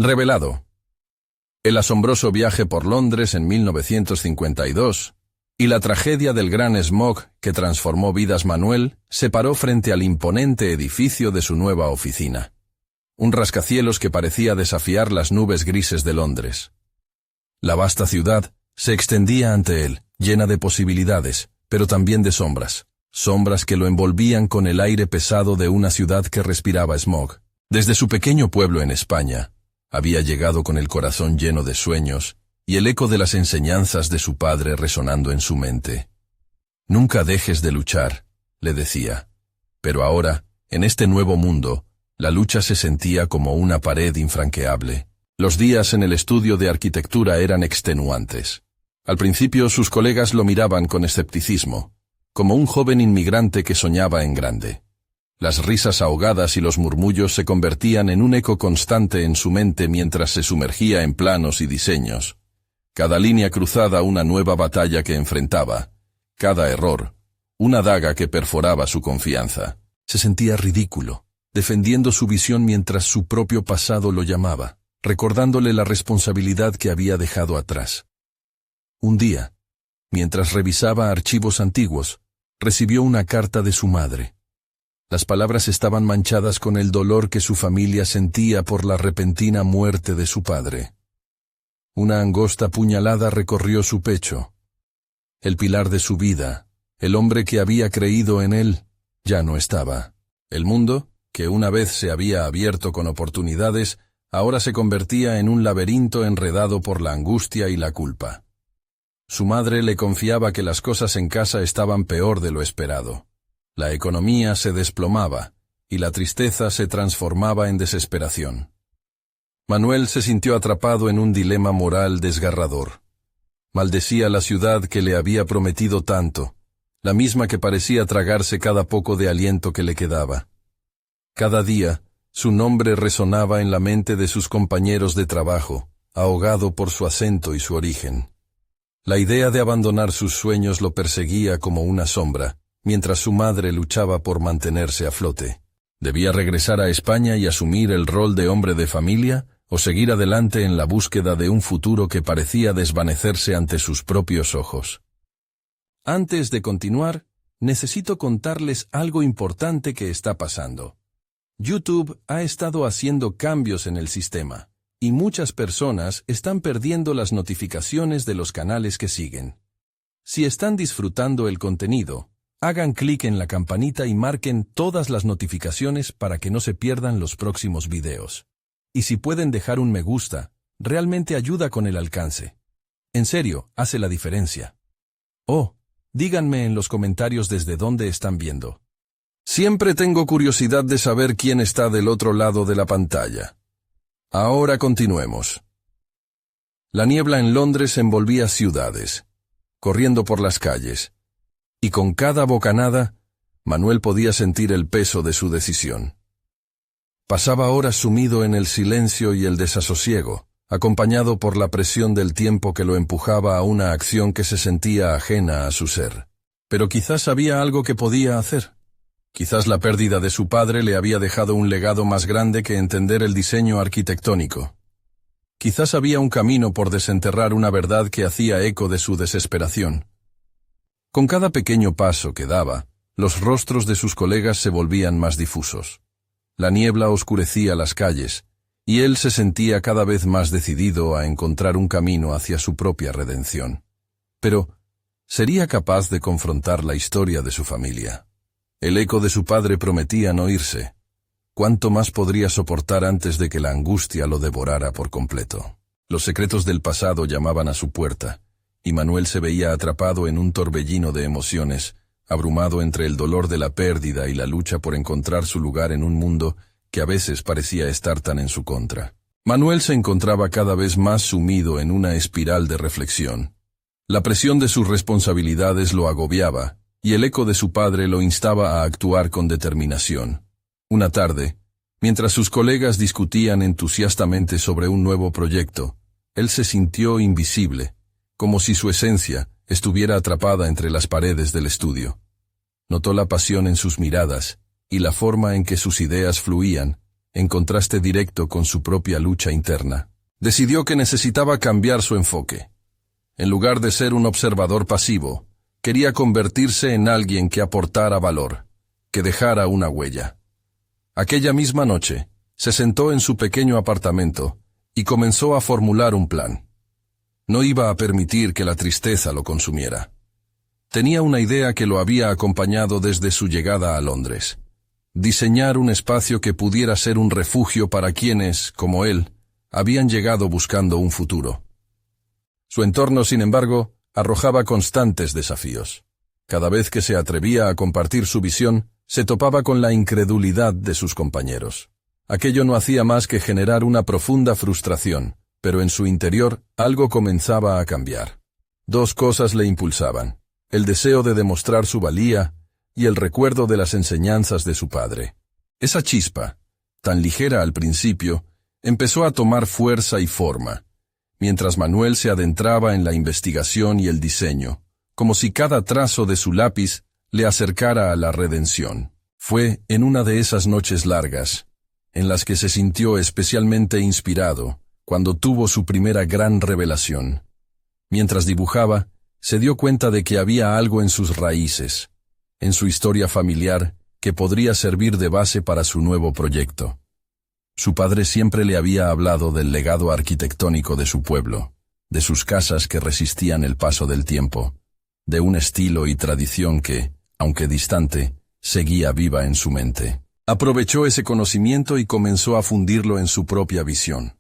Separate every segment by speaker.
Speaker 1: Revelado. El asombroso viaje por Londres en 1952 y la tragedia del gran smog que transformó vidas. Manuel se paró frente al imponente edificio de su nueva oficina. Un rascacielos que parecía desafiar las nubes grises de Londres. La vasta ciudad se extendía ante él, llena de posibilidades, pero también de sombras. Sombras que lo envolvían con el aire pesado de una ciudad que respiraba smog. Desde su pequeño pueblo en España, había llegado con el corazón lleno de sueños y el eco de las enseñanzas de su padre resonando en su mente. Nunca dejes de luchar, le decía. Pero ahora, en este nuevo mundo, la lucha se sentía como una pared infranqueable. Los días en el estudio de arquitectura eran extenuantes. Al principio sus colegas lo miraban con escepticismo, como un joven inmigrante que soñaba en grande. Las risas ahogadas y los murmullos se convertían en un eco constante en su mente mientras se sumergía en planos y diseños. Cada línea cruzada una nueva batalla que enfrentaba. Cada error, una daga que perforaba su confianza. Se sentía ridículo, defendiendo su visión mientras su propio pasado lo llamaba, recordándole la responsabilidad que había dejado atrás. Un día, mientras revisaba archivos antiguos, recibió una carta de su madre. Las palabras estaban manchadas con el dolor que su familia sentía por la repentina muerte de su padre. Una angosta puñalada recorrió su pecho. El pilar de su vida, el hombre que había creído en él, ya no estaba. El mundo, que una vez se había abierto con oportunidades, ahora se convertía en un laberinto enredado por la angustia y la culpa. Su madre le confiaba que las cosas en casa estaban peor de lo esperado. La economía se desplomaba, y la tristeza se transformaba en desesperación. Manuel se sintió atrapado en un dilema moral desgarrador. Maldecía la ciudad que le había prometido tanto, la misma que parecía tragarse cada poco de aliento que le quedaba. Cada día, su nombre resonaba en la mente de sus compañeros de trabajo, ahogado por su acento y su origen. La idea de abandonar sus sueños lo perseguía como una sombra, mientras su madre luchaba por mantenerse a flote. ¿Debía regresar a España y asumir el rol de hombre de familia, o seguir adelante en la búsqueda de un futuro que parecía desvanecerse ante sus propios ojos? Antes de continuar, necesito contarles algo importante que está pasando. YouTube ha estado haciendo cambios en el sistema, y muchas personas están perdiendo las notificaciones de los canales que siguen. Si están disfrutando el contenido, hagan clic en la campanita y marquen todas las notificaciones para que no se pierdan los próximos videos. Y si pueden dejar un me gusta, realmente ayuda con el alcance. En serio, hace la diferencia. Oh, díganme en los comentarios desde dónde están viendo. Siempre tengo curiosidad de saber quién está del otro lado de la pantalla. Ahora continuemos. La niebla en Londres envolvía ciudades, corriendo por las calles, y con cada bocanada, Manuel podía sentir el peso de su decisión. Pasaba horas sumido en el silencio y el desasosiego, acompañado por la presión del tiempo que lo empujaba a una acción que se sentía ajena a su ser. Pero quizás había algo que podía hacer. Quizás la pérdida de su padre le había dejado un legado más grande que entender el diseño arquitectónico. Quizás había un camino por desenterrar una verdad que hacía eco de su desesperación. Con cada pequeño paso que daba, los rostros de sus colegas se volvían más difusos. La niebla oscurecía las calles, y él se sentía cada vez más decidido a encontrar un camino hacia su propia redención. Pero, ¿sería capaz de confrontar la historia de su familia? El eco de su padre prometía no irse. ¿Cuánto más podría soportar antes de que la angustia lo devorara por completo? Los secretos del pasado llamaban a su puerta, y Manuel se veía atrapado en un torbellino de emociones, abrumado entre el dolor de la pérdida y la lucha por encontrar su lugar en un mundo que a veces parecía estar tan en su contra. Manuel se encontraba cada vez más sumido en una espiral de reflexión. La presión de sus responsabilidades lo agobiaba, y el eco de su padre lo instaba a actuar con determinación. Una tarde, mientras sus colegas discutían entusiastamente sobre un nuevo proyecto, él se sintió invisible, como si su esencia estuviera atrapada entre las paredes del estudio. Notó la pasión en sus miradas y la forma en que sus ideas fluían, en contraste directo con su propia lucha interna. Decidió que necesitaba cambiar su enfoque. En lugar de ser un observador pasivo, quería convertirse en alguien que aportara valor, que dejara una huella. Aquella misma noche, se sentó en su pequeño apartamento y comenzó a formular un plan. No iba a permitir que la tristeza lo consumiera. Tenía una idea que lo había acompañado desde su llegada a Londres: diseñar un espacio que pudiera ser un refugio para quienes, como él, habían llegado buscando un futuro. Su entorno, sin embargo, arrojaba constantes desafíos. Cada vez que se atrevía a compartir su visión, se topaba con la incredulidad de sus compañeros. Aquello no hacía más que generar una profunda frustración, pero en su interior algo comenzaba a cambiar. Dos cosas le impulsaban: el deseo de demostrar su valía y el recuerdo de las enseñanzas de su padre. Esa chispa, tan ligera al principio, empezó a tomar fuerza y forma, mientras Manuel se adentraba en la investigación y el diseño, como si cada trazo de su lápiz le acercara a la redención. Fue en una de esas noches largas, en las que se sintió especialmente inspirado, cuando tuvo su primera gran revelación. Mientras dibujaba, se dio cuenta de que había algo en sus raíces, en su historia familiar, que podría servir de base para su nuevo proyecto. Su padre siempre le había hablado del legado arquitectónico de su pueblo, de sus casas que resistían el paso del tiempo, de un estilo y tradición que, aunque distante, seguía viva en su mente. Aprovechó ese conocimiento y comenzó a fundirlo en su propia visión.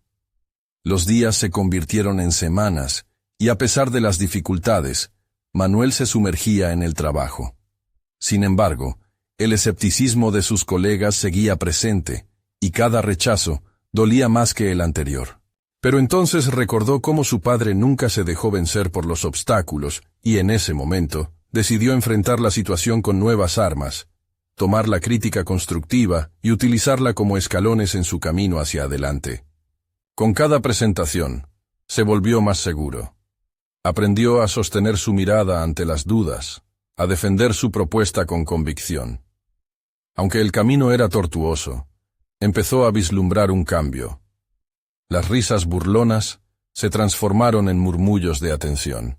Speaker 1: Los días se convirtieron en semanas, y a pesar de las dificultades, Manuel se sumergía en el trabajo. Sin embargo, el escepticismo de sus colegas seguía presente, y cada rechazo dolía más que el anterior. Pero entonces recordó cómo su padre nunca se dejó vencer por los obstáculos, y en ese momento decidió enfrentar la situación con nuevas armas, tomar la crítica constructiva y utilizarla como escalones en su camino hacia adelante. Con cada presentación, se volvió más seguro. Aprendió a sostener su mirada ante las dudas, a defender su propuesta con convicción. Aunque el camino era tortuoso, empezó a vislumbrar un cambio. Las risas burlonas se transformaron en murmullos de atención.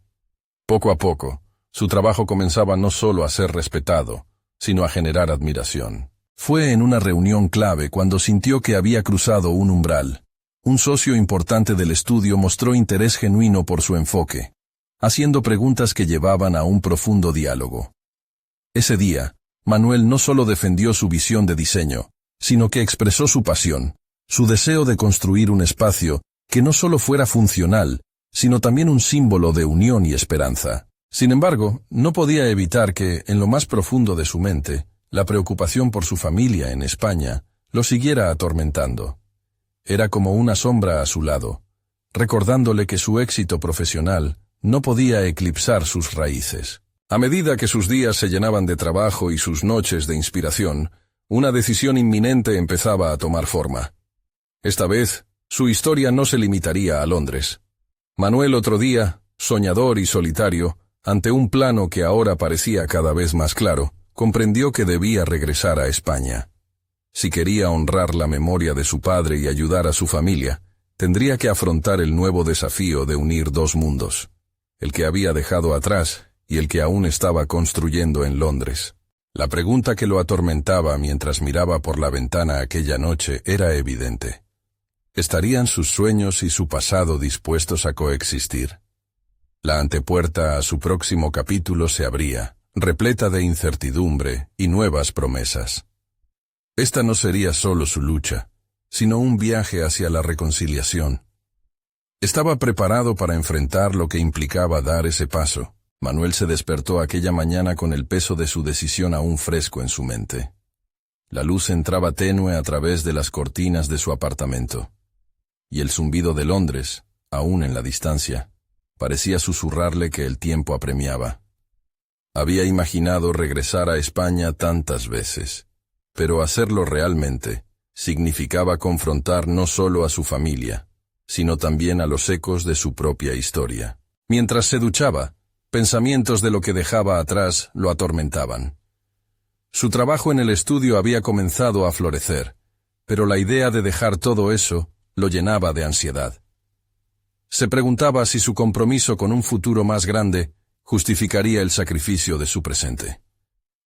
Speaker 1: Poco a poco, su trabajo comenzaba no solo a ser respetado, sino a generar admiración. Fue en una reunión clave cuando sintió que había cruzado un umbral. Un socio importante del estudio mostró interés genuino por su enfoque, haciendo preguntas que llevaban a un profundo diálogo. Ese día, Manuel no solo defendió su visión de diseño, sino que expresó su pasión, su deseo de construir un espacio que no solo fuera funcional, sino también un símbolo de unión y esperanza. Sin embargo, no podía evitar que, en lo más profundo de su mente, la preocupación por su familia en España lo siguiera atormentando. Era como una sombra a su lado, recordándole que su éxito profesional no podía eclipsar sus raíces. A medida que sus días se llenaban de trabajo y sus noches de inspiración, una decisión inminente empezaba a tomar forma. Esta vez, su historia no se limitaría a Londres. Manuel, otro día, soñador y solitario, ante un plano que ahora parecía cada vez más claro, comprendió que debía regresar a España. Si quería honrar la memoria de su padre y ayudar a su familia, tendría que afrontar el nuevo desafío de unir dos mundos, el que había dejado atrás y el que aún estaba construyendo en Londres. La pregunta que lo atormentaba mientras miraba por la ventana aquella noche era evidente. ¿Estarían sus sueños y su pasado dispuestos a coexistir? La antepuerta a su próximo capítulo se abría, repleta de incertidumbre y nuevas promesas. Esta no sería solo su lucha, sino un viaje hacia la reconciliación. Estaba preparado para enfrentar lo que implicaba dar ese paso. Manuel se despertó aquella mañana con el peso de su decisión aún fresco en su mente. La luz entraba tenue a través de las cortinas de su apartamento, y el zumbido de Londres, aún en la distancia, parecía susurrarle que el tiempo apremiaba. Había imaginado regresar a España tantas veces, pero hacerlo realmente significaba confrontar no solo a su familia, sino también a los ecos de su propia historia. Mientras se duchaba, pensamientos de lo que dejaba atrás lo atormentaban. Su trabajo en el estudio había comenzado a florecer, pero la idea de dejar todo eso lo llenaba de ansiedad. Se preguntaba si su compromiso con un futuro más grande justificaría el sacrificio de su presente.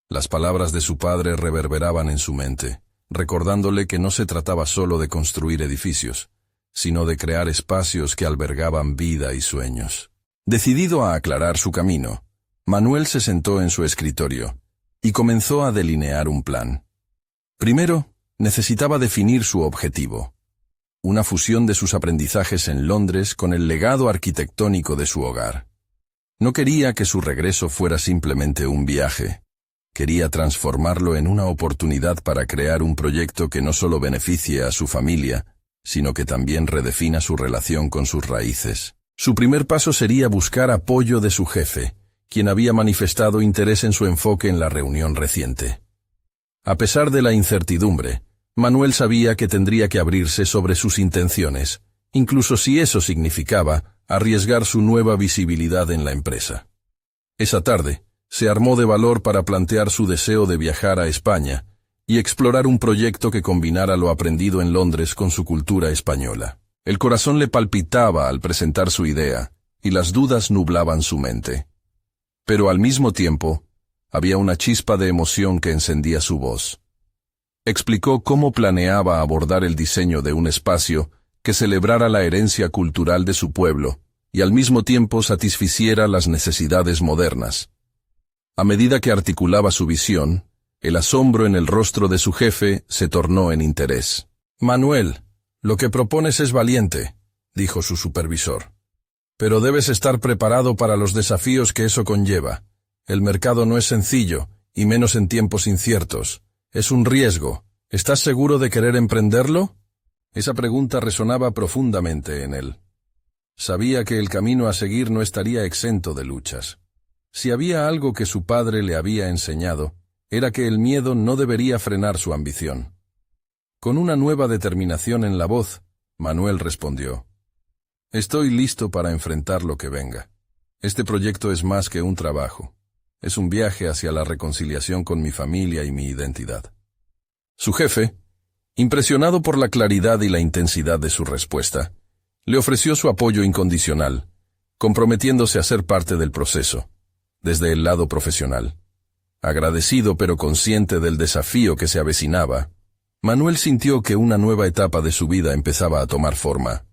Speaker 1: Las palabras de su padre reverberaban en su mente, recordándole que no se trataba solo de construir edificios, sino de crear espacios que albergaban vida y sueños. Decidido a aclarar su camino, Manuel se sentó en su escritorio y comenzó a delinear un plan. Primero, necesitaba definir su objetivo, una fusión de sus aprendizajes en Londres con el legado arquitectónico de su hogar. No quería que su regreso fuera simplemente un viaje. Quería transformarlo en una oportunidad para crear un proyecto que no solo beneficie a su familia, sino que también redefina su relación con sus raíces. Su primer paso sería buscar apoyo de su jefe, quien había manifestado interés en su enfoque en la reunión reciente. A pesar de la incertidumbre, Manuel sabía que tendría que abrirse sobre sus intenciones, incluso si eso significaba arriesgar su nueva visibilidad en la empresa. Esa tarde, se armó de valor para plantear su deseo de viajar a España y explorar un proyecto que combinara lo aprendido en Londres con su cultura española. El corazón le palpitaba al presentar su idea, y las dudas nublaban su mente. Pero al mismo tiempo, había una chispa de emoción que encendía su voz. Explicó cómo planeaba abordar el diseño de un espacio que celebrara la herencia cultural de su pueblo y al mismo tiempo satisficiera las necesidades modernas. A medida que articulaba su visión, el asombro en el rostro de su jefe se tornó en interés. «Manuel, lo que propones es valiente», dijo su supervisor. «Pero debes estar preparado para los desafíos que eso conlleva. El mercado no es sencillo, y menos en tiempos inciertos. Es un riesgo. ¿Estás seguro de querer emprenderlo?» Esa pregunta resonaba profundamente en él. Sabía que el camino a seguir no estaría exento de luchas. Si había algo que su padre le había enseñado, era que el miedo no debería frenar su ambición. Con una nueva determinación en la voz, Manuel respondió: «Estoy listo para enfrentar lo que venga. Este proyecto es más que un trabajo. Es un viaje hacia la reconciliación con mi familia y mi identidad». Su jefe, impresionado por la claridad y la intensidad de su respuesta, le ofreció su apoyo incondicional, comprometiéndose a ser parte del proceso, desde el lado profesional. Agradecido pero consciente del desafío que se avecinaba, Manuel sintió que una nueva etapa de su vida empezaba a tomar forma.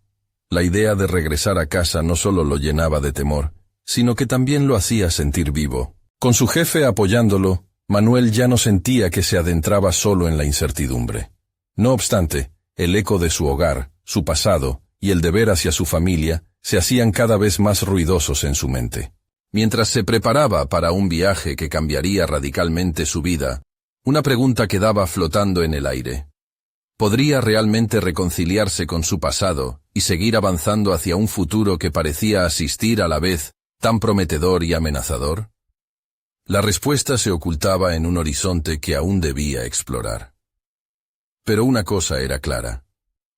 Speaker 1: La idea de regresar a casa no solo lo llenaba de temor, sino que también lo hacía sentir vivo. Con su jefe apoyándolo, Manuel ya no sentía que se adentraba solo en la incertidumbre. No obstante, el eco de su hogar, su pasado y el deber hacia su familia se hacían cada vez más ruidosos en su mente. Mientras se preparaba para un viaje que cambiaría radicalmente su vida, una pregunta quedaba flotando en el aire. ¿Podría realmente reconciliarse con su pasado y seguir avanzando hacia un futuro que parecía asistir a la vez tan prometedor y amenazador? La respuesta se ocultaba en un horizonte que aún debía explorar. Pero una cosa era clara.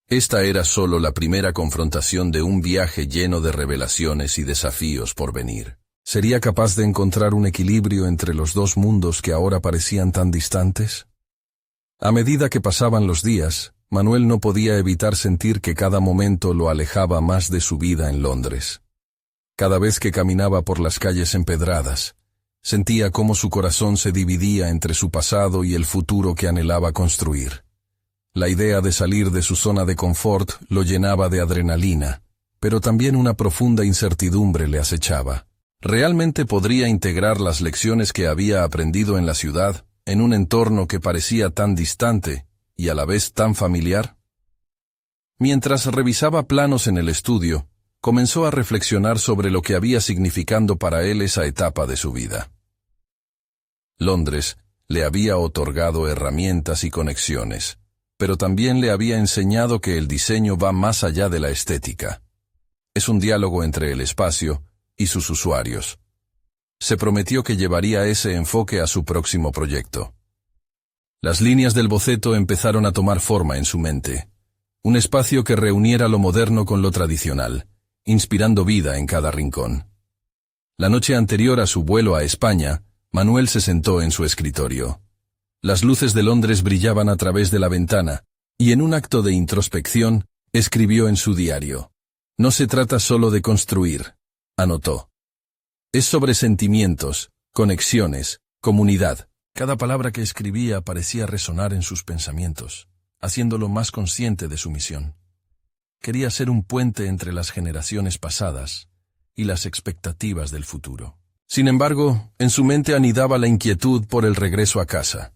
Speaker 1: Esta era solo la primera confrontación de un viaje lleno de revelaciones y desafíos por venir. ¿Sería capaz de encontrar un equilibrio entre los dos mundos que ahora parecían tan distantes? A medida que pasaban los días, Manuel no podía evitar sentir que cada momento lo alejaba más de su vida en Londres. Cada vez que caminaba por las calles empedradas, sentía cómo su corazón se dividía entre su pasado y el futuro que anhelaba construir. La idea de salir de su zona de confort lo llenaba de adrenalina, pero también una profunda incertidumbre le acechaba. ¿Realmente podría integrar las lecciones que había aprendido en la ciudad en un entorno que parecía tan distante y a la vez tan familiar? Mientras revisaba planos en el estudio, comenzó a reflexionar sobre lo que había significado para él esa etapa de su vida. Londres le había otorgado herramientas y conexiones, pero también le había enseñado que el diseño va más allá de la estética. Es un diálogo entre el espacio y sus usuarios. Se prometió que llevaría ese enfoque a su próximo proyecto. Las líneas del boceto empezaron a tomar forma en su mente. Un espacio que reuniera lo moderno con lo tradicional, inspirando vida en cada rincón. La noche anterior a su vuelo a España, Manuel se sentó en su escritorio. Las luces de Londres brillaban a través de la ventana, Y en un acto de introspección, escribió en su diario: «No se trata solo de construir», anotó. «Es sobre sentimientos, conexiones, comunidad». Cada palabra que escribía parecía resonar en sus pensamientos, haciéndolo más consciente de su misión. Quería ser un puente entre las generaciones pasadas y las expectativas del futuro. Sin embargo, en su mente anidaba la inquietud por el regreso a casa.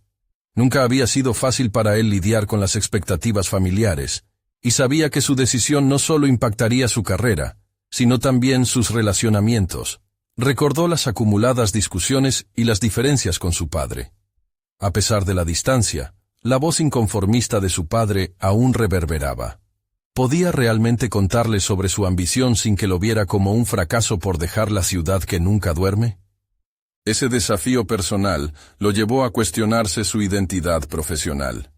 Speaker 1: Nunca había sido fácil para él lidiar con las expectativas familiares, y sabía que su decisión no solo impactaría su carrera, sino también sus relacionamientos. Recordó las acumuladas discusiones y las diferencias con su padre. A pesar de la distancia, la voz inconformista de su padre aún reverberaba. ¿Podía realmente contarle sobre su ambición sin que lo viera como un fracaso por dejar la ciudad que nunca duerme? Ese desafío personal lo llevó a cuestionarse su identidad profesional.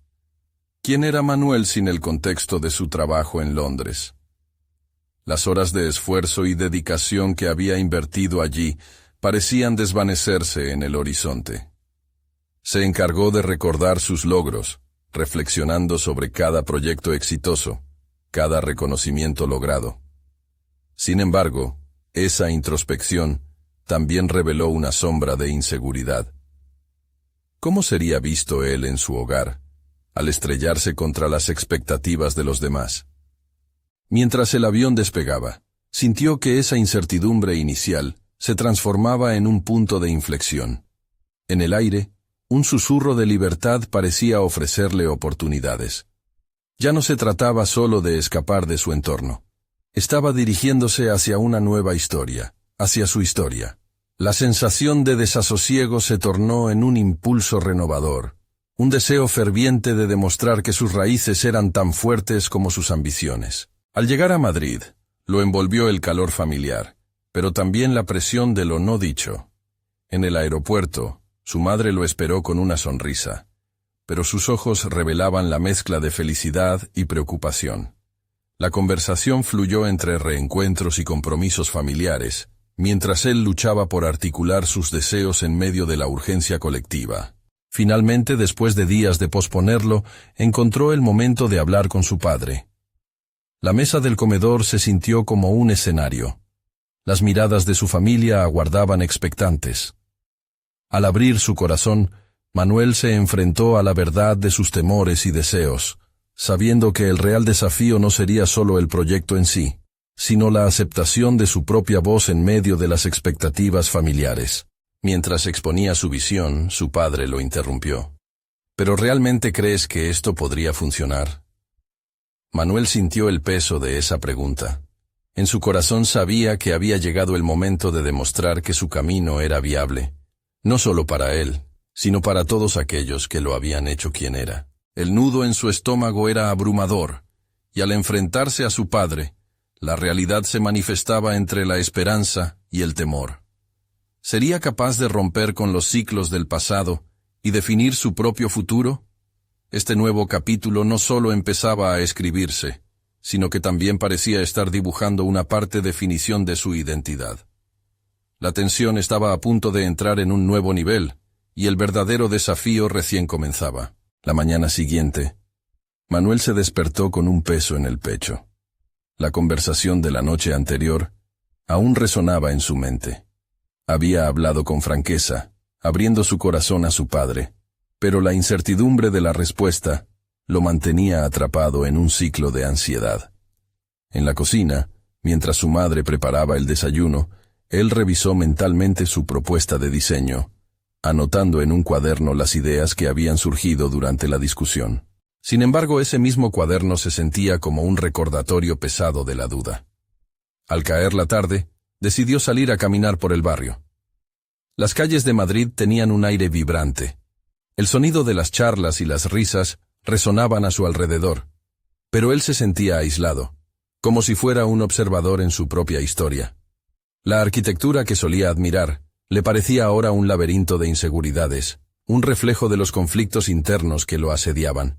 Speaker 1: ¿Quién era Manuel sin el contexto de su trabajo en Londres? Las horas de esfuerzo y dedicación que había invertido allí parecían desvanecerse en el horizonte. Se encargó de recordar sus logros, reflexionando sobre cada proyecto exitoso, cada reconocimiento logrado. Sin embargo, esa introspección también reveló una sombra de inseguridad. ¿Cómo sería visto él en su hogar, al estrellarse contra las expectativas de los demás? Mientras el avión despegaba, sintió que esa incertidumbre inicial se transformaba en un punto de inflexión. En el aire, un susurro de libertad parecía ofrecerle oportunidades. Ya no se trataba solo de escapar de su entorno. Estaba dirigiéndose hacia una nueva historia, hacia su historia. La sensación de desasosiego se tornó en un impulso renovador, un deseo ferviente de demostrar que sus raíces eran tan fuertes como sus ambiciones. Al llegar a Madrid, lo envolvió el calor familiar, pero también la presión de lo no dicho. En el aeropuerto, su madre lo esperó con una sonrisa, pero sus ojos revelaban la mezcla de felicidad y preocupación. La conversación fluyó entre reencuentros y compromisos familiares, mientras él luchaba por articular sus deseos en medio de la urgencia colectiva. Finalmente, después de días de posponerlo, encontró el momento de hablar con su padre. La mesa del comedor se sintió como un escenario. Las miradas de su familia aguardaban expectantes. Al abrir su corazón, Manuel se enfrentó a la verdad de sus temores y deseos, sabiendo que el real desafío no sería solo el proyecto en sí, sino la aceptación de su propia voz en medio de las expectativas familiares. Mientras exponía su visión, su padre lo interrumpió. ¿Pero realmente crees que esto podría funcionar? Manuel sintió el peso de esa pregunta. En su corazón sabía que había llegado el momento de demostrar que su camino era viable, no solo para él, sino para todos aquellos que lo habían hecho quien era. El nudo en su estómago era abrumador, y al enfrentarse a su padre, la realidad se manifestaba entre la esperanza y el temor. ¿Sería capaz de romper con los ciclos del pasado y definir su propio futuro? Este nuevo capítulo no solo empezaba a escribirse, sino que también parecía estar dibujando una parte definición de su identidad. La tensión estaba a punto de entrar en un nuevo nivel, y el verdadero desafío recién comenzaba. La mañana siguiente, Manuel se despertó con un peso en el pecho. La conversación de la noche anterior aún resonaba en su mente. Había hablado con franqueza, abriendo su corazón a su padre, pero la incertidumbre de la respuesta lo mantenía atrapado en un ciclo de ansiedad. En la cocina, mientras su madre preparaba el desayuno, él revisó mentalmente su propuesta de diseño, anotando en un cuaderno las ideas que habían surgido durante la discusión. Sin embargo, ese mismo cuaderno se sentía como un recordatorio pesado de la duda. Al caer la tarde, decidió salir a caminar por el barrio. Las calles de Madrid tenían un aire vibrante. El sonido de las charlas y las risas resonaban a su alrededor, pero él se sentía aislado, como si fuera un observador en su propia historia. La arquitectura que solía admirar le parecía ahora un laberinto de inseguridades, un reflejo de los conflictos internos que lo asediaban.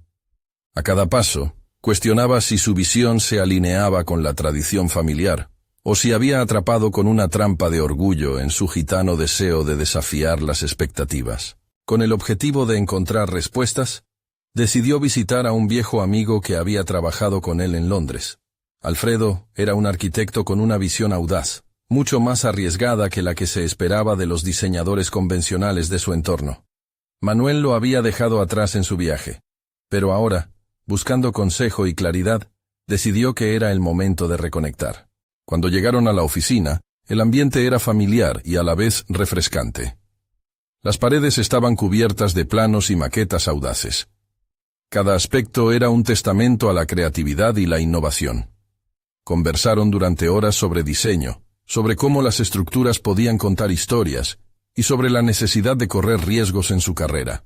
Speaker 1: A cada paso, cuestionaba si su visión se alineaba con la tradición familiar, o si había atrapado con una trampa de orgullo en su gitano deseo de desafiar las expectativas. Con el objetivo de encontrar respuestas, decidió visitar a un viejo amigo que había trabajado con él en Londres. Alfredo era un arquitecto con una visión audaz, mucho más arriesgada que la que se esperaba de los diseñadores convencionales de su entorno. Manuel lo había dejado atrás en su viaje, pero ahora, buscando consejo y claridad, decidió que era el momento de reconectar. Cuando llegaron a la oficina, el ambiente era familiar y a la vez refrescante. Las paredes estaban cubiertas de planos y maquetas audaces. Cada aspecto era un testamento a la creatividad y la innovación. Conversaron durante horas sobre diseño, sobre cómo las estructuras podían contar historias, y sobre la necesidad de correr riesgos en su carrera.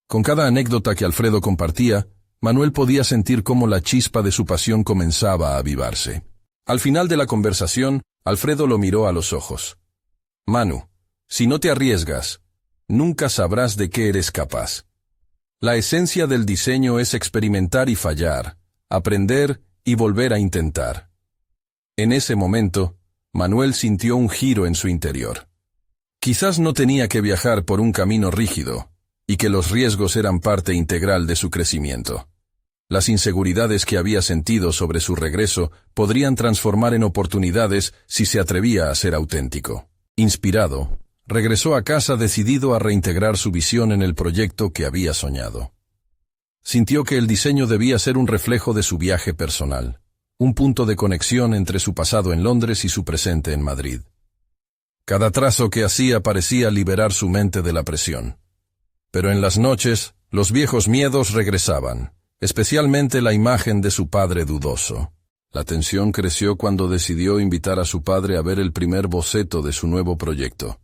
Speaker 1: Con cada anécdota que Alfredo compartía, Manuel podía sentir cómo la chispa de su pasión comenzaba a avivarse. Al final de la conversación, Alfredo lo miró a los ojos. «Manu, si no te arriesgas, nunca sabrás de qué eres capaz. La esencia del diseño es experimentar y fallar, aprender y volver a intentar». En ese momento, Manuel sintió un giro en su interior. Quizás no tenía que viajar por un camino rígido, y que los riesgos eran parte integral de su crecimiento. Las inseguridades que había sentido sobre su regreso podrían transformar en oportunidades si se atrevía a ser auténtico. Inspirado, regresó a casa decidido a reintegrar su visión en el proyecto que había soñado. Sintió que el diseño debía ser un reflejo de su viaje personal, un punto de conexión entre su pasado en Londres y su presente en Madrid. Cada trazo que hacía parecía liberar su mente de la presión. Pero en las noches, los viejos miedos regresaban, especialmente la imagen de su padre dudoso. La tensión creció cuando decidió invitar a su padre a ver el primer boceto de su nuevo proyecto.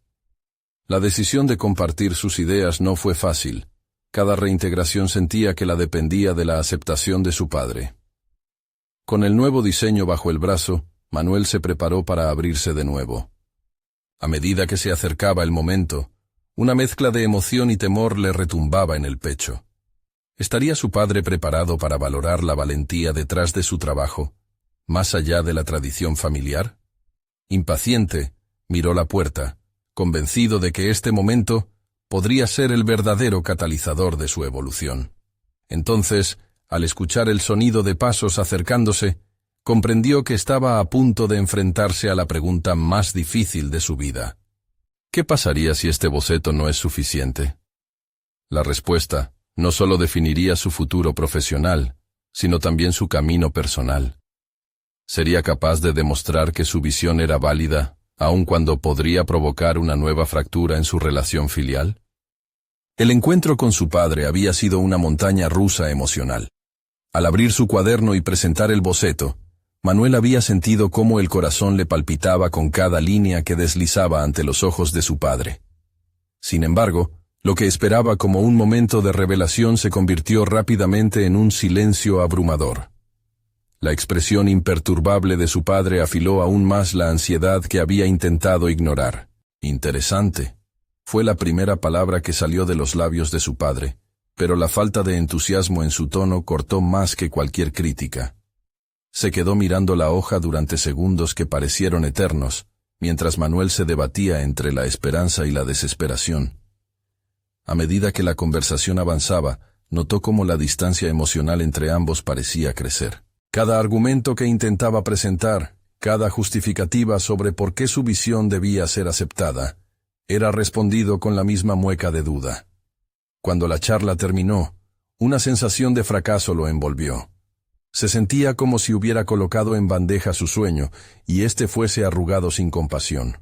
Speaker 1: La decisión de compartir sus ideas no fue fácil. Cada reintegración sentía que la dependía de la aceptación de su padre. Con el nuevo diseño bajo el brazo, Manuel se preparó para abrirse de nuevo. A medida que se acercaba el momento, una mezcla de emoción y temor le retumbaba en el pecho. ¿Estaría su padre preparado para valorar la valentía detrás de su trabajo, más allá de la tradición familiar? Impaciente, miró la puerta, convencido de que este momento podría ser el verdadero catalizador de su evolución. Entonces, al escuchar el sonido de pasos acercándose, comprendió que estaba a punto de enfrentarse a la pregunta más difícil de su vida. ¿Qué pasaría si este boceto no es suficiente? La respuesta no solo definiría su futuro profesional, sino también su camino personal. ¿Sería capaz de demostrar que su visión era válida, aun cuando podría provocar una nueva fractura en su relación filial? El encuentro con su padre había sido una montaña rusa emocional. Al abrir su cuaderno y presentar el boceto, Manuel había sentido cómo el corazón le palpitaba con cada línea que deslizaba ante los ojos de su padre. Sin embargo, lo que esperaba como un momento de revelación se convirtió rápidamente en un silencio abrumador. La expresión imperturbable de su padre afiló aún más la ansiedad que había intentado ignorar. «Interesante», fue la primera palabra que salió de los labios de su padre, pero la falta de entusiasmo en su tono cortó más que cualquier crítica. Se quedó mirando la hoja durante segundos que parecieron eternos, mientras Manuel se debatía entre la esperanza y la desesperación. A medida que la conversación avanzaba, notó cómo la distancia emocional entre ambos parecía crecer. Cada argumento que intentaba presentar, cada justificativa sobre por qué su visión debía ser aceptada, era respondido con la misma mueca de duda. Cuando la charla terminó, una sensación de fracaso lo envolvió. Se sentía como si hubiera colocado en bandeja su sueño, y éste fuese arrugado sin compasión.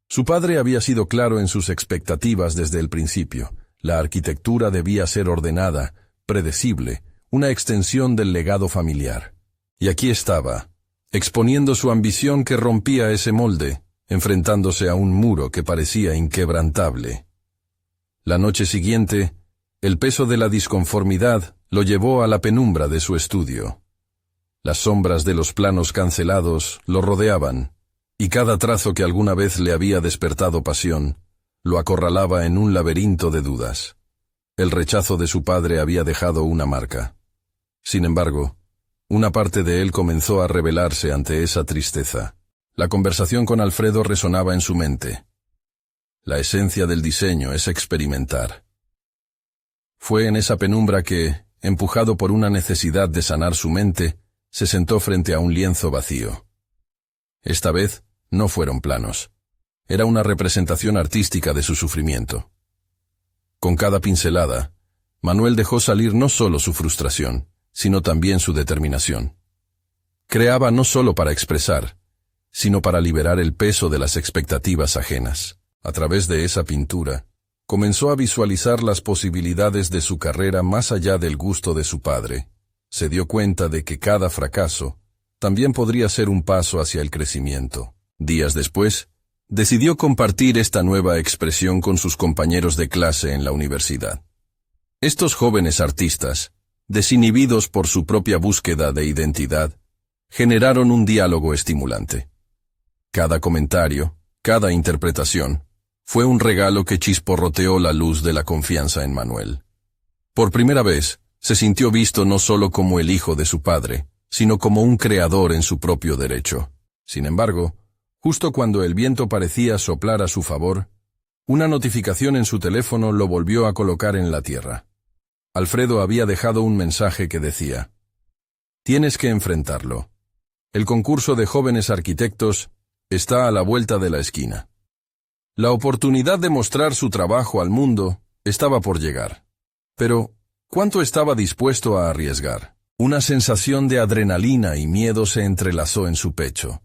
Speaker 1: Su padre había sido claro en sus expectativas desde el principio. La arquitectura debía ser ordenada, predecible, una extensión del legado familiar. Y aquí estaba, exponiendo su ambición que rompía ese molde, enfrentándose a un muro que parecía inquebrantable. La noche siguiente, el peso de la disconformidad lo llevó a la penumbra de su estudio. Las sombras de los planos cancelados lo rodeaban, y cada trazo que alguna vez le había despertado pasión, lo acorralaba en un laberinto de dudas. El rechazo de su padre había dejado una marca. Sin embargo, una parte de él comenzó a rebelarse ante esa tristeza. La conversación con Alfredo resonaba en su mente. La esencia del diseño es experimentar. Fue en esa penumbra que, empujado por una necesidad de sanar su mente, se sentó frente a un lienzo vacío. Esta vez, no fueron planos. Era una representación artística de su sufrimiento. Con cada pincelada, Manuel dejó salir no solo su frustración, sino también su determinación. Creaba no solo para expresar, sino para liberar el peso de las expectativas ajenas. A través de esa pintura, comenzó a visualizar las posibilidades de su carrera más allá del gusto de su padre. Se dio cuenta de que cada fracaso también podría ser un paso hacia el crecimiento. Días después, decidió compartir esta nueva expresión con sus compañeros de clase en la universidad. Estos jóvenes artistas, desinhibidos por su propia búsqueda de identidad, generaron un diálogo estimulante. Cada comentario, cada interpretación, fue un regalo que chisporroteó la luz de la confianza en Manuel. Por primera vez, se sintió visto no solo como el hijo de su padre, sino como un creador en su propio derecho. Sin embargo, justo cuando el viento parecía soplar a su favor, una notificación en su teléfono lo volvió a colocar en la tierra. Alfredo había dejado un mensaje que decía: «Tienes que enfrentarlo. El concurso de jóvenes arquitectos está a la vuelta de la esquina». La oportunidad de mostrar su trabajo al mundo estaba por llegar. Pero, ¿cuánto estaba dispuesto a arriesgar? Una sensación de adrenalina y miedo se entrelazó en su pecho.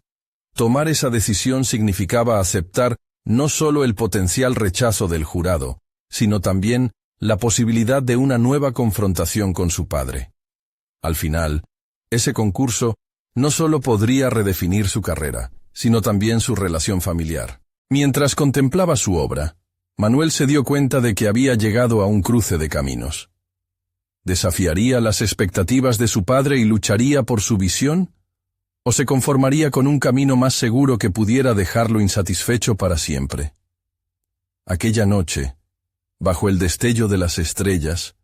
Speaker 1: Tomar esa decisión significaba aceptar no solo el potencial rechazo del jurado, sino también la posibilidad de una nueva confrontación con su padre. Al final, ese concurso no solo podría redefinir su carrera, sino también su relación familiar. Mientras contemplaba su obra, Manuel se dio cuenta de que había llegado a un cruce de caminos. ¿Desafiaría las expectativas de su padre y lucharía por su visión? ¿O se conformaría con un camino más seguro que pudiera dejarlo insatisfecho para siempre? Aquella noche, bajo el destello de las estrellas,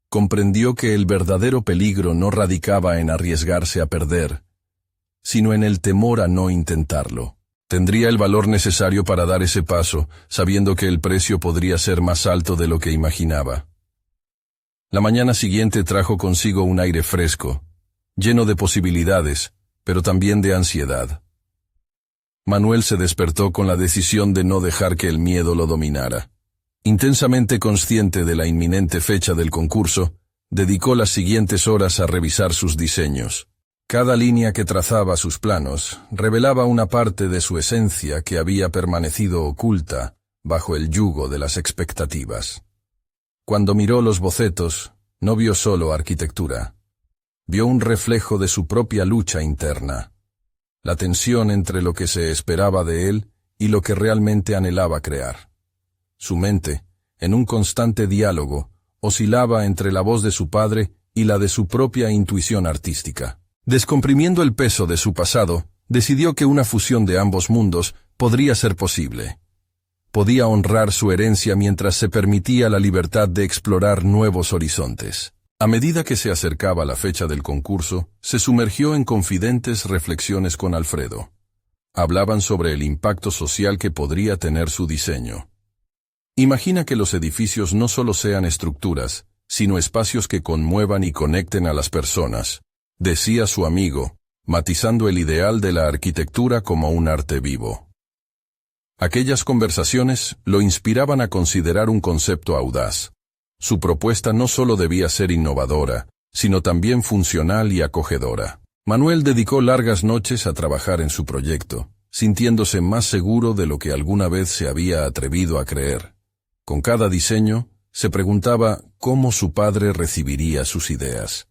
Speaker 1: comprendió que el verdadero peligro no radicaba en arriesgarse a perder, sino en el temor a no intentarlo. Tendría el valor necesario para dar ese paso, sabiendo que el precio podría ser más alto de lo que imaginaba. La mañana siguiente trajo consigo un aire fresco, lleno de posibilidades, pero también de ansiedad. Manuel se despertó con la decisión de no dejar que el miedo lo dominara. Intensamente consciente de la inminente fecha del concurso, dedicó las siguientes horas a revisar sus diseños. Cada línea que trazaba sus planos revelaba una parte de su esencia que había permanecido oculta bajo el yugo de las expectativas. Cuando miró los bocetos, no vio solo arquitectura. Vio un reflejo de su propia lucha interna, la tensión entre lo que se esperaba de él y lo que realmente anhelaba crear. Su mente, en un constante diálogo, oscilaba entre la voz de su padre y la de su propia intuición artística. Descomprimiendo el peso de su pasado, decidió que una fusión de ambos mundos podría ser posible. Podía honrar su herencia mientras se permitía la libertad de explorar nuevos horizontes. A medida que se acercaba la fecha del concurso, se sumergió en confidentes reflexiones con Alfredo. Hablaban sobre el impacto social que podría tener su diseño. Imagina que los edificios no solo sean estructuras, sino espacios que conmuevan y conecten a las personas, decía su amigo, matizando el ideal de la arquitectura como un arte vivo. Aquellas conversaciones lo inspiraban a considerar un concepto audaz. Su propuesta no solo debía ser innovadora, sino también funcional y acogedora. Manuel dedicó largas noches a trabajar en su proyecto, sintiéndose más seguro de lo que alguna vez se había atrevido a creer. Con cada diseño, se preguntaba cómo su padre recibiría sus ideas.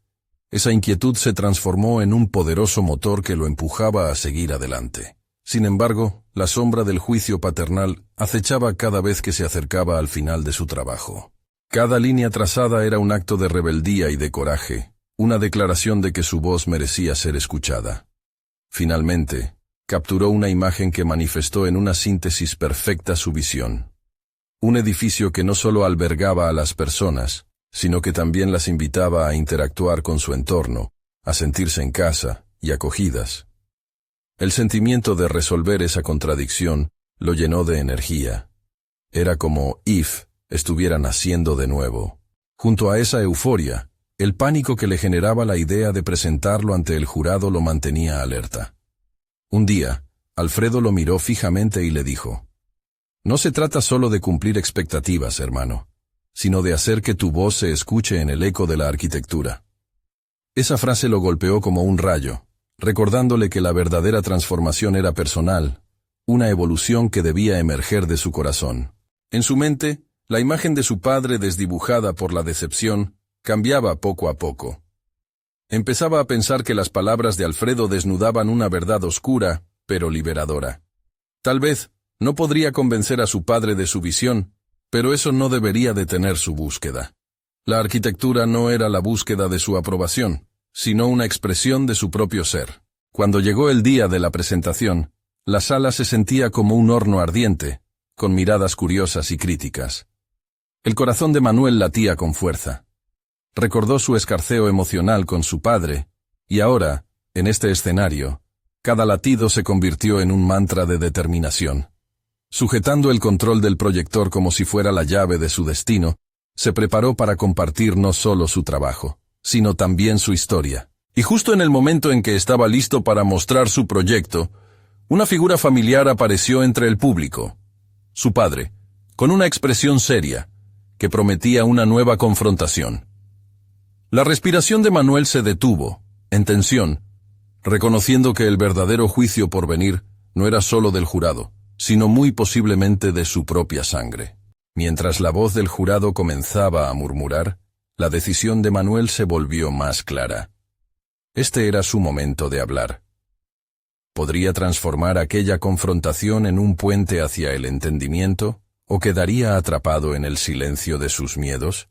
Speaker 1: Esa inquietud se transformó en un poderoso motor que lo empujaba a seguir adelante. Sin embargo, la sombra del juicio paternal acechaba cada vez que se acercaba al final de su trabajo. Cada línea trazada era un acto de rebeldía y de coraje, una declaración de que su voz merecía ser escuchada. Finalmente, capturó una imagen que manifestó en una síntesis perfecta su visión. Un edificio que no solo albergaba a las personas, sino que también las invitaba a interactuar con su entorno, a sentirse en casa y acogidas. El sentimiento de resolver esa contradicción lo llenó de energía. Era como if estuviera naciendo de nuevo. Junto a esa euforia, el pánico que le generaba la idea de presentarlo ante el jurado lo mantenía alerta. Un día, Alfredo lo miró fijamente y le dijo: «No se trata solo de cumplir expectativas, hermano, sino de hacer que tu voz se escuche en el eco de la arquitectura». Esa frase lo golpeó como un rayo, recordándole que la verdadera transformación era personal, una evolución que debía emerger de su corazón. En su mente, la imagen de su padre desdibujada por la decepción cambiaba poco a poco. Empezaba a pensar que las palabras de Alfredo desnudaban una verdad oscura, pero liberadora. Tal vez no podría convencer a su padre de su visión, pero eso no debería detener su búsqueda. La arquitectura no era la búsqueda de su aprobación, sino una expresión de su propio ser. Cuando llegó el día de la presentación, la sala se sentía como un horno ardiente, con miradas curiosas y críticas. El corazón de Manuel latía con fuerza. Recordó su escarceo emocional con su padre, y ahora, en este escenario, cada latido se convirtió en un mantra de determinación. Sujetando el control del proyector como si fuera la llave de su destino, se preparó para compartir no solo su trabajo, sino también su historia. Y justo en el momento en que estaba listo para mostrar su proyecto, una figura familiar apareció entre el público. Su padre, con una expresión seria, que prometía una nueva confrontación. La respiración de Manuel se detuvo, en tensión, reconociendo que el verdadero juicio por venir no era solo del jurado, sino muy posiblemente de su propia sangre. Mientras la voz del jurado comenzaba a murmurar, la decisión de Manuel se volvió más clara. Este era su momento de hablar. ¿Podría transformar aquella confrontación en un puente hacia el entendimiento, o quedaría atrapado en el silencio de sus miedos?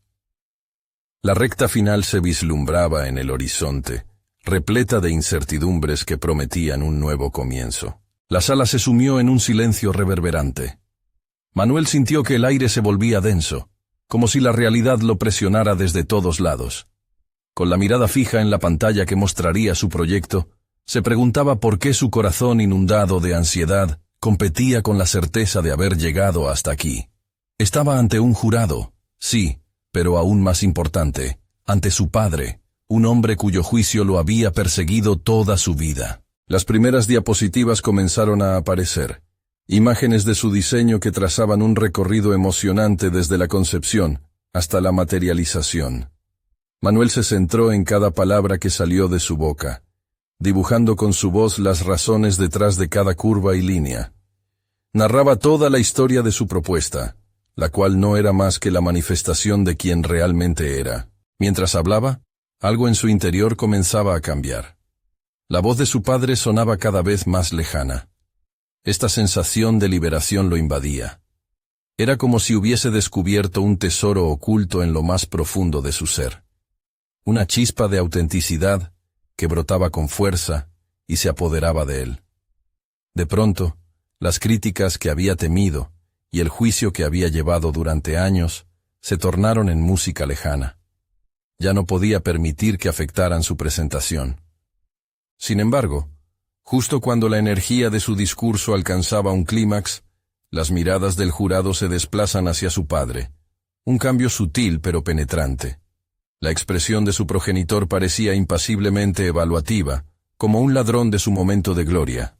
Speaker 1: La recta final se vislumbraba en el horizonte, repleta de incertidumbres que prometían un nuevo comienzo. La sala se sumió en un silencio reverberante. Manuel sintió que el aire se volvía denso, como si la realidad lo presionara desde todos lados. Con la mirada fija en la pantalla que mostraría su proyecto, se preguntaba por qué su corazón inundado de ansiedad competía con la certeza de haber llegado hasta aquí. Estaba ante un jurado, sí, pero aún más importante, ante su padre, un hombre cuyo juicio lo había perseguido toda su vida. Las primeras diapositivas comenzaron a aparecer, imágenes de su diseño que trazaban un recorrido emocionante desde la concepción hasta la materialización. Manuel se centró en cada palabra que salió de su boca, dibujando con su voz las razones detrás de cada curva y línea. Narraba toda la historia de su propuesta, la cual no era más que la manifestación de quien realmente era. Mientras hablaba, algo en su interior comenzaba a cambiar. La voz de su padre sonaba cada vez más lejana. Esta sensación de liberación lo invadía. Era como si hubiese descubierto un tesoro oculto en lo más profundo de su ser. Una chispa de autenticidad que brotaba con fuerza y se apoderaba de él. De pronto, las críticas que había temido y el juicio que había llevado durante años se tornaron en música lejana. Ya no podía permitir que afectaran su presentación. Sin embargo, justo cuando la energía de su discurso alcanzaba un clímax, las miradas del jurado se desplazan hacia su padre, un cambio sutil pero penetrante. La expresión de su progenitor parecía impasiblemente evaluativa, como un ladrón de su momento de gloria.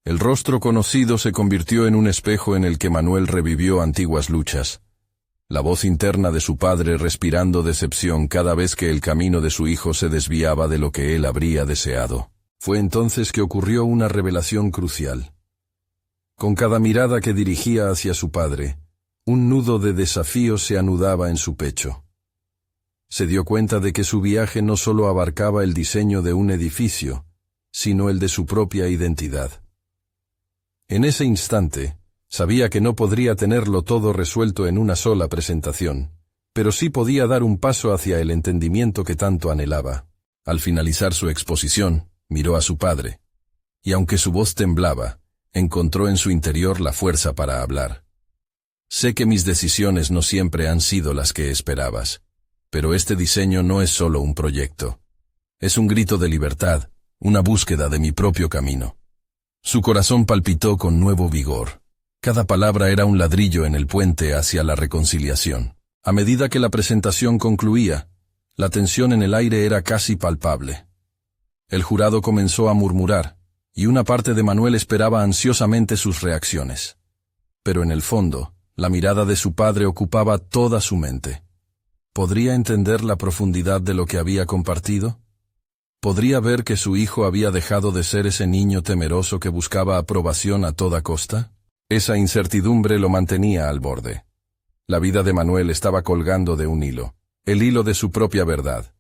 Speaker 1: El rostro conocido se convirtió en un espejo en el que Manuel revivió antiguas luchas. La voz interna de su padre respirando decepción cada vez que el camino de su hijo se desviaba de lo que él habría deseado. Fue entonces que ocurrió una revelación crucial. Con cada mirada que dirigía hacia su padre, un nudo de desafío se anudaba en su pecho. Se dio cuenta de que su viaje no solo abarcaba el diseño de un edificio, sino el de su propia identidad. En ese instante, sabía que no podría tenerlo todo resuelto en una sola presentación, pero sí podía dar un paso hacia el entendimiento que tanto anhelaba. Al finalizar su exposición, miró a su padre, y aunque su voz temblaba, encontró en su interior la fuerza para hablar. Sé que mis decisiones no siempre han sido las que esperabas, pero este diseño no es solo un proyecto. Es un grito de libertad, una búsqueda de mi propio camino. Su corazón palpitó con nuevo vigor. Cada palabra era un ladrillo en el puente hacia la reconciliación. A medida que la presentación concluía, la tensión en el aire era casi palpable. El jurado comenzó a murmurar, y una parte de Manuel esperaba ansiosamente sus reacciones. Pero en el fondo, la mirada de su padre ocupaba toda su mente. ¿Podría entender la profundidad de lo que había compartido? ¿Podría ver que su hijo había dejado de ser ese niño temeroso que buscaba aprobación a toda costa? Esa incertidumbre lo mantenía al borde. La vida de Manuel estaba colgando de un hilo, el hilo de su propia verdad.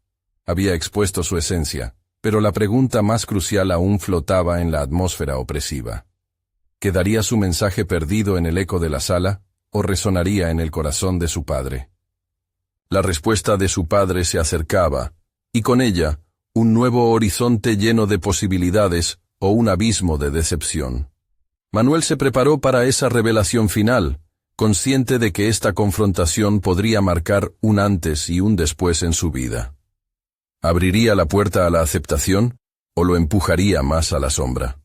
Speaker 1: Había expuesto su esencia, pero la pregunta más crucial aún flotaba en la atmósfera opresiva. ¿Quedaría su mensaje perdido en el eco de la sala, o resonaría en el corazón de su padre? La respuesta de su padre se acercaba, y con ella, un nuevo horizonte lleno de posibilidades o un abismo de decepción. Manuel se preparó para esa revelación final, consciente de que esta confrontación podría marcar un antes y un después en su vida. ¿Abriría la puerta a la aceptación o lo empujaría más a la sombra?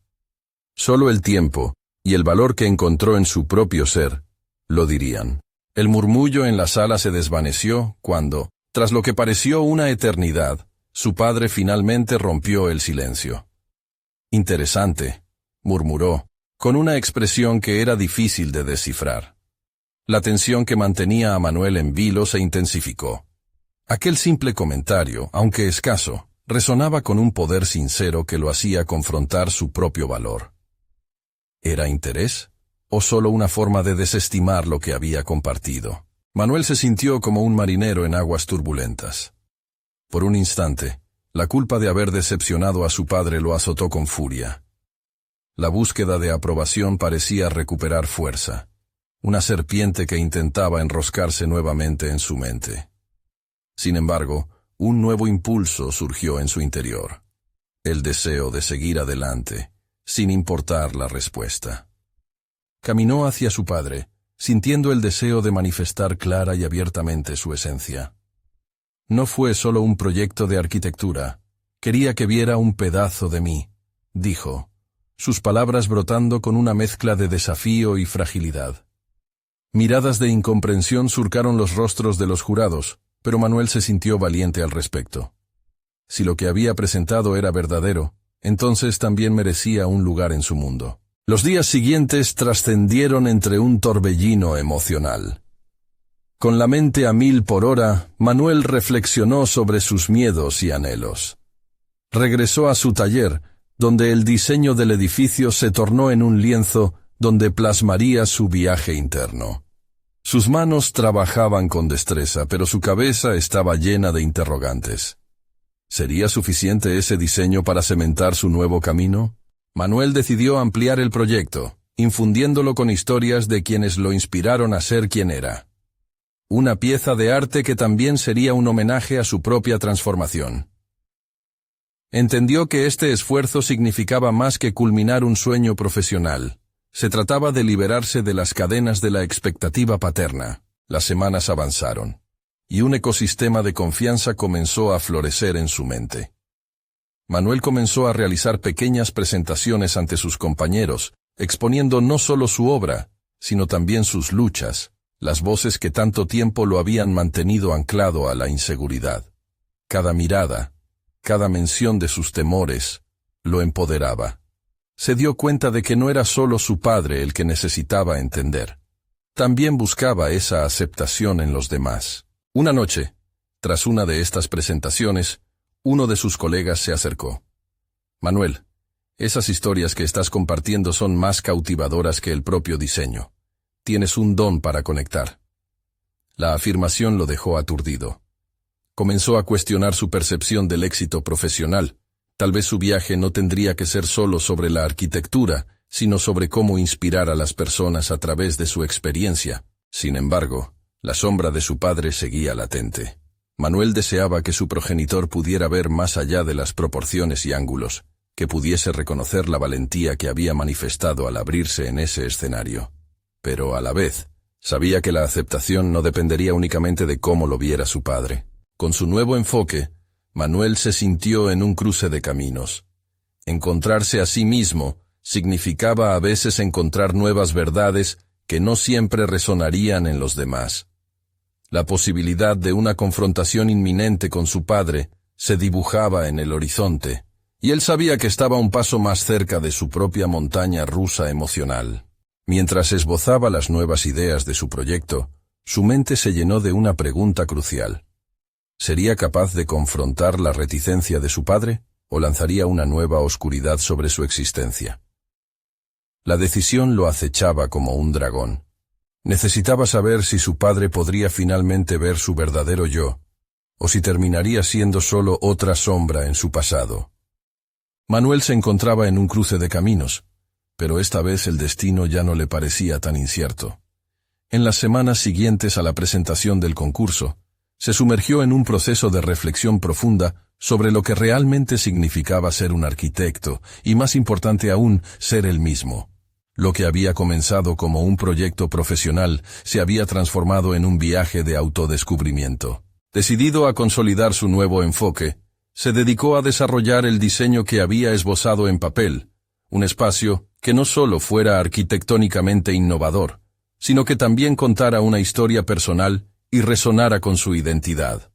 Speaker 1: Solo el tiempo y el valor que encontró en su propio ser lo dirían. El murmullo en la sala se desvaneció cuando, tras lo que pareció una eternidad, su padre finalmente rompió el silencio. «Interesante», murmuró, con una expresión que era difícil de descifrar. La tensión que mantenía a Manuel en vilo se intensificó. Aquel simple comentario, aunque escaso, resonaba con un poder sincero que lo hacía confrontar su propio valor. ¿Era interés? ¿O solo una forma de desestimar lo que había compartido? Manuel se sintió como un marinero en aguas turbulentas. Por un instante, la culpa de haber decepcionado a su padre lo azotó con furia. La búsqueda de aprobación parecía recuperar fuerza, una serpiente que intentaba enroscarse nuevamente en su mente. Sin embargo, un nuevo impulso surgió en su interior, el deseo de seguir adelante, sin importar la respuesta. Caminó hacia su padre, sintiendo el deseo de manifestar clara y abiertamente su esencia. No fue solo un proyecto de arquitectura, quería que viera un pedazo de mí, dijo, sus palabras brotando con una mezcla de desafío y fragilidad. Miradas de incomprensión surcaron los rostros de los jurados, pero Manuel se sintió valiente al respecto. Si lo que había presentado era verdadero, entonces también merecía un lugar en su mundo. Los días siguientes trascendieron entre un torbellino emocional. Con la mente a 1000 por hora, Manuel reflexionó sobre sus miedos y anhelos. Regresó a su taller, donde el diseño del edificio se tornó en un lienzo donde plasmaría su viaje interno. Sus manos trabajaban con destreza, pero su cabeza estaba llena de interrogantes. ¿Sería suficiente ese diseño para cementar su nuevo camino? Manuel decidió ampliar el proyecto, infundiéndolo con historias de quienes lo inspiraron a ser quien era. Una pieza de arte que también sería un homenaje a su propia transformación. Entendió que este esfuerzo significaba más que culminar un sueño profesional. Se trataba de liberarse de las cadenas de la expectativa paterna. Las semanas avanzaron, y un ecosistema de confianza comenzó a florecer en su mente. Manuel comenzó a realizar pequeñas presentaciones ante sus compañeros, exponiendo no solo su obra, sino también sus luchas, las voces que tanto tiempo lo habían mantenido anclado a la inseguridad. Cada mirada, cada mención de sus temores, lo empoderaba. Se dio cuenta de que no era solo su padre el que necesitaba entender. También buscaba esa aceptación en los demás. Una noche, tras una de estas presentaciones, uno de sus colegas se acercó. «Manuel, esas historias que estás compartiendo son más cautivadoras que el propio diseño. Tienes un don para conectar». La afirmación lo dejó aturdido. Comenzó a cuestionar su percepción del éxito profesional. Tal vez su viaje no tendría que ser solo sobre la arquitectura, sino sobre cómo inspirar a las personas a través de su experiencia. Sin embargo, la sombra de su padre seguía latente. Manuel deseaba que su progenitor pudiera ver más allá de las proporciones y ángulos, que pudiese reconocer la valentía que había manifestado al abrirse en ese escenario. Pero a la vez, sabía que la aceptación no dependería únicamente de cómo lo viera su padre. Con su nuevo enfoque, Manuel se sintió en un cruce de caminos. Encontrarse a sí mismo significaba a veces encontrar nuevas verdades que no siempre resonarían en los demás. La posibilidad de una confrontación inminente con su padre se dibujaba en el horizonte, y él sabía que estaba un paso más cerca de su propia montaña rusa emocional. Mientras esbozaba las nuevas ideas de su proyecto, su mente se llenó de una pregunta crucial. ¿Sería capaz de confrontar la reticencia de su padre, o lanzaría una nueva oscuridad sobre su existencia? La decisión lo acechaba como un dragón. Necesitaba saber si su padre podría finalmente ver su verdadero yo, o si terminaría siendo solo otra sombra en su pasado. Manuel se encontraba en un cruce de caminos, pero esta vez el destino ya no le parecía tan incierto. En las semanas siguientes a la presentación del concurso, se sumergió en un proceso de reflexión profunda sobre lo que realmente significaba ser un arquitecto, y más importante aún, ser él mismo. Lo que había comenzado como un proyecto profesional se había transformado en un viaje de autodescubrimiento. Decidido a consolidar su nuevo enfoque, se dedicó a desarrollar el diseño que había esbozado en papel, un espacio que no solo fuera arquitectónicamente innovador, sino que también contara una historia personal y resonara con su identidad.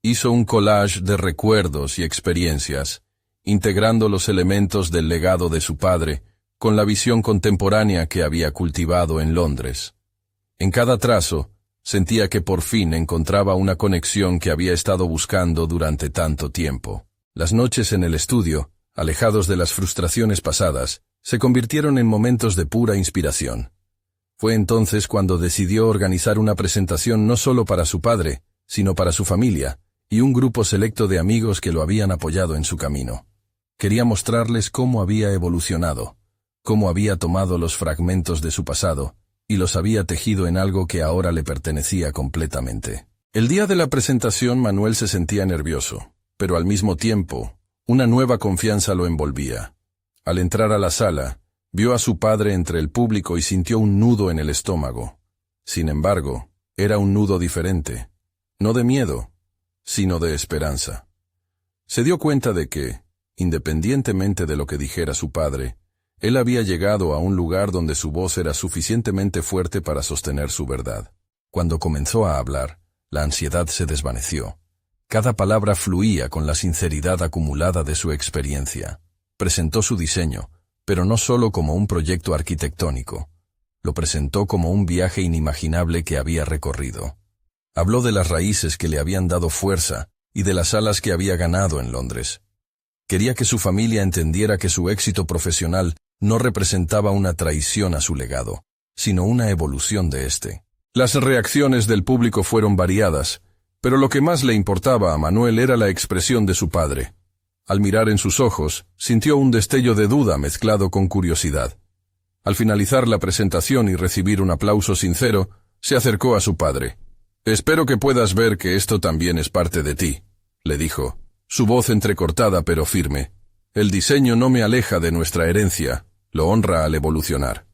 Speaker 1: Hizo un collage de recuerdos y experiencias, integrando los elementos del legado de su padre con la visión contemporánea que había cultivado en Londres. En cada trazo, sentía que por fin encontraba una conexión que había estado buscando durante tanto tiempo. Las noches en el estudio, alejados de las frustraciones pasadas, se convirtieron en momentos de pura inspiración. Fue entonces cuando decidió organizar una presentación no solo para su padre, sino para su familia, y un grupo selecto de amigos que lo habían apoyado en su camino. Quería mostrarles cómo había evolucionado, cómo había tomado los fragmentos de su pasado, y los había tejido en algo que ahora le pertenecía completamente. El día de la presentación Manuel se sentía nervioso, pero al mismo tiempo, una nueva confianza lo envolvía. Al entrar a la sala, vio a su padre entre el público y sintió un nudo en el estómago. Sin embargo, era un nudo diferente, no de miedo, sino de esperanza. Se dio cuenta de que, independientemente de lo que dijera su padre, él había llegado a un lugar donde su voz era suficientemente fuerte para sostener su verdad. Cuando comenzó a hablar, la ansiedad se desvaneció. Cada palabra fluía con la sinceridad acumulada de su experiencia. Presentó su diseño, pero no solo como un proyecto arquitectónico. Lo presentó como un viaje inimaginable que había recorrido. Habló de las raíces que le habían dado fuerza y de las alas que había ganado en Londres. Quería que su familia entendiera que su éxito profesional no representaba una traición a su legado, sino una evolución de éste. Las reacciones del público fueron variadas, pero lo que más le importaba a Manuel era la expresión de su padre. Al mirar en sus ojos, sintió un destello de duda mezclado con curiosidad. Al finalizar la presentación y recibir un aplauso sincero, se acercó a su padre. «Espero que puedas ver que esto también es parte de ti», le dijo, su voz entrecortada pero firme. «El diseño no me aleja de nuestra herencia, lo honra al evolucionar».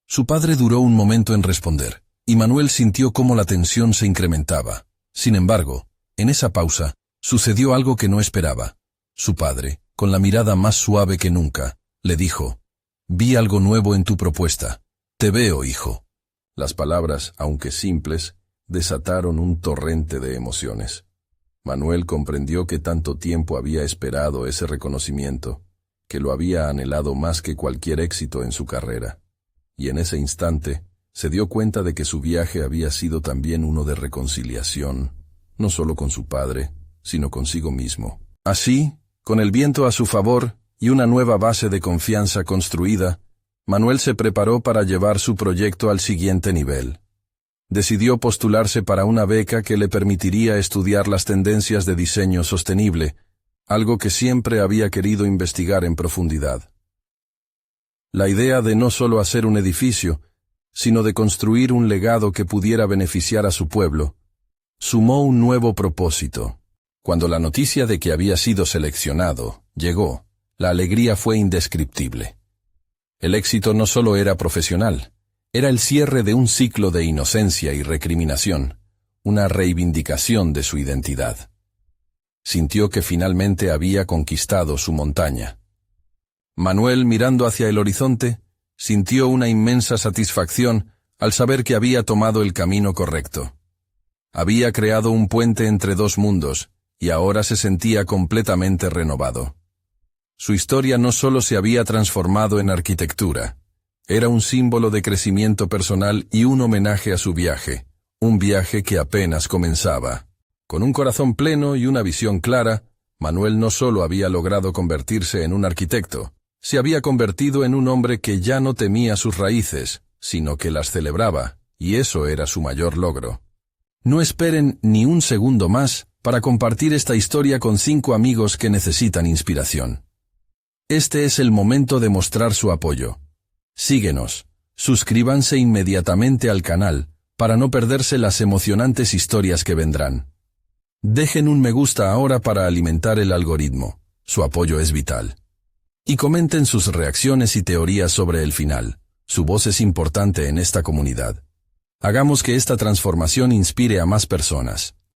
Speaker 1: Su padre duró un momento en responder, y Manuel sintió cómo la tensión se incrementaba. Sin embargo, en esa pausa, sucedió algo que no esperaba. Su padre, con la mirada más suave que nunca, le dijo: «Vi algo nuevo en tu propuesta. Te veo, hijo». Las palabras, aunque simples, desataron un torrente de emociones. Manuel comprendió que tanto tiempo había esperado ese reconocimiento, que lo había anhelado más que cualquier éxito en su carrera. Y en ese instante, se dio cuenta de que su viaje había sido también uno de reconciliación, no solo con su padre, sino consigo mismo. Así, con el viento a su favor y una nueva base de confianza construida, Manuel se preparó para llevar su proyecto al siguiente nivel. Decidió postularse para una beca que le permitiría estudiar las tendencias de diseño sostenible, algo que siempre había querido investigar en profundidad. La idea de no solo hacer un edificio, sino de construir un legado que pudiera beneficiar a su pueblo, sumó un nuevo propósito. Cuando la noticia de que había sido seleccionado llegó, la alegría fue indescriptible. El éxito no solo era profesional, era el cierre de un ciclo de inocencia y recriminación, una reivindicación de su identidad. Sintió que finalmente había conquistado su montaña. Manuel, mirando hacia el horizonte, sintió una inmensa satisfacción al saber que había tomado el camino correcto. Había creado un puente entre dos mundos, y ahora se sentía completamente renovado. Su historia no solo se había transformado en arquitectura, era un símbolo de crecimiento personal y un homenaje a su viaje, un viaje que apenas comenzaba. Con un corazón pleno y una visión clara, Manuel no solo había logrado convertirse en un arquitecto, se había convertido en un hombre que ya no temía sus raíces, sino que las celebraba, y eso era su mayor logro. No esperen ni un segundo más para compartir esta historia con 5 amigos que necesitan inspiración. Este es el momento de mostrar su apoyo. Síguenos, suscríbanse inmediatamente al canal para no perderse las emocionantes historias que vendrán. Dejen un me gusta ahora para alimentar el algoritmo, su apoyo es vital. Y comenten sus reacciones y teorías sobre el final, su voz es importante en esta comunidad. Hagamos que esta transformación inspire a más personas.